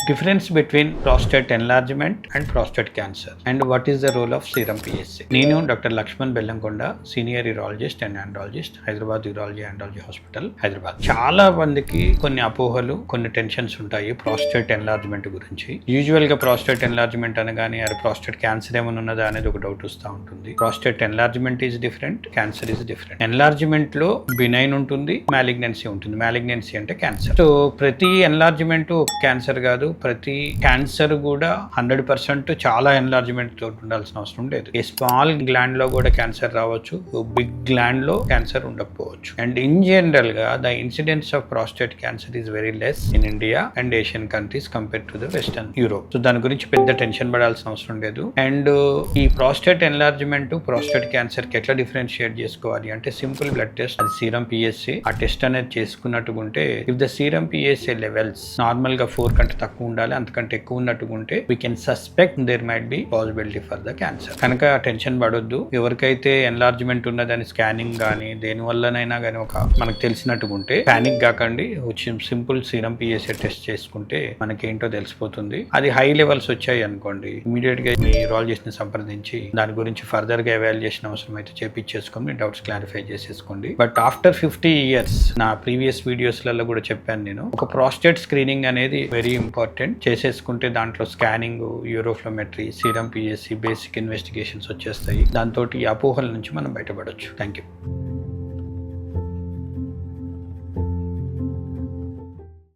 Difference between prostate enlargement and prostate cancer and what is the role of serum PSA. నేను doctor Lakshman Bellamkonda, senior urologist and andrologist, Hyderabad urology andrology hospital, Hyderabad. చాలా మందికి కొన్ని అపోహలు, కొన్ని tensions ఉంటాయి prostate enlargement గురించి. Usual గా ప్రాస్టేట్ ఎన్లార్జ్మెంట్ అనగానే అది ప్రాస్టేట్ క్యాన్సర్ ఏమైనా ఉన్నదా అనేది ఒక డౌట్ వస్తూ ఉంటుంది. Prostate enlargement is different, cancer is different. Enlargement లో బినైన్ ఉంటుంది, మ్యాలిగ్నెన్సీ ఉంటుంది. మ్యాలిగ్నెన్సీ అంటే క్యాన్సర్. సో ప్రతి ఎన్లార్జ్మెంట్ క్యాన్సర్ కాదు, ప్రతి క్యాన్సర్ కూడా 100% చాలా ఎన్లార్జ్మెంట్ తోటి ఉండాల్సిన అవసరం లేదు. ఏ స్మాల్ గ్లాండ్ లో కూడా క్యాన్సర్ రావచ్చు, బిగ్ గ్లాండ్ లో క్యాన్సర్ ఉండకపోవచ్చు. అండ్ ఇన్ జనరల్ గా the incidence of prostate cancer is very less in India and Asian countries compare to the western Europe. So దాని గురించి పెద్ద టెన్షన్ పడాల్సిన అవసరం లేదు. అండ్ ఈ ప్రాస్టేట్ ఎన్లార్జ్మెంట్ ప్రాస్టేట్ క్యాన్సర్ కి ఎట్లా డిఫరెన్షియేట్ చేసుకోవాలి అంటే సింపుల్ బ్లడ్ టెస్ట్, అది సీరం పిఎస్ఏ. ఆ టెస్ట్ అనేది చేసుకున్నట్టుగా ఉంటే if the serum PSA levels normal గా 4 కంటే తక్కువ ఉండాలి, అంతకంటే ఎక్కువ ఉన్నట్టుగా ఉంటే we can suspect there might be possibility for the cancer. కనుక టెన్షన్ పడొద్దు. ఎవరికైతే ఎన్లార్జ్మెంట్ ఉన్నదని స్కానింగ్ కానీ దేని వల్లనైనా కానీ ఒక మనకు తెలిసినట్టుగా ఉంటే పానిక్ కాకండి. సింపుల్ సీరం పిఎస్ఏ టెస్ట్ చేసుకుంటే మనకేంటో తెలిసిపోతుంది. అది హై లెవెల్స్ వచ్చాయి అనుకోండి, ఇమీడియట్ గా మీ యూరాలజిస్ట్ ని సంప్రదించి దాని గురించి ఫర్దర్ గా ఎవాల్యుయేషన్ అవసరం అయితే చేపించేసుకొని డౌట్స్ క్లారిఫై చేసేసుకోండి. బట్ ఆఫ్టర్ 50 years నా ప్రీవియస్ వీడియోస్ లలో కూడా చెప్పాను నేను, ఒక ప్రాస్టేట్ స్క్రీనింగ్ అనేది వెరీ ఇంపార్టెంట్. చేసేసుకుంటే దాంట్లో scanning, uroflowmetry, serum PSC, basic investigations వచ్చేస్తాయి. దాంతో ఈ అపోహల నుంచి మనం బయటపడొచ్చు. Thank you.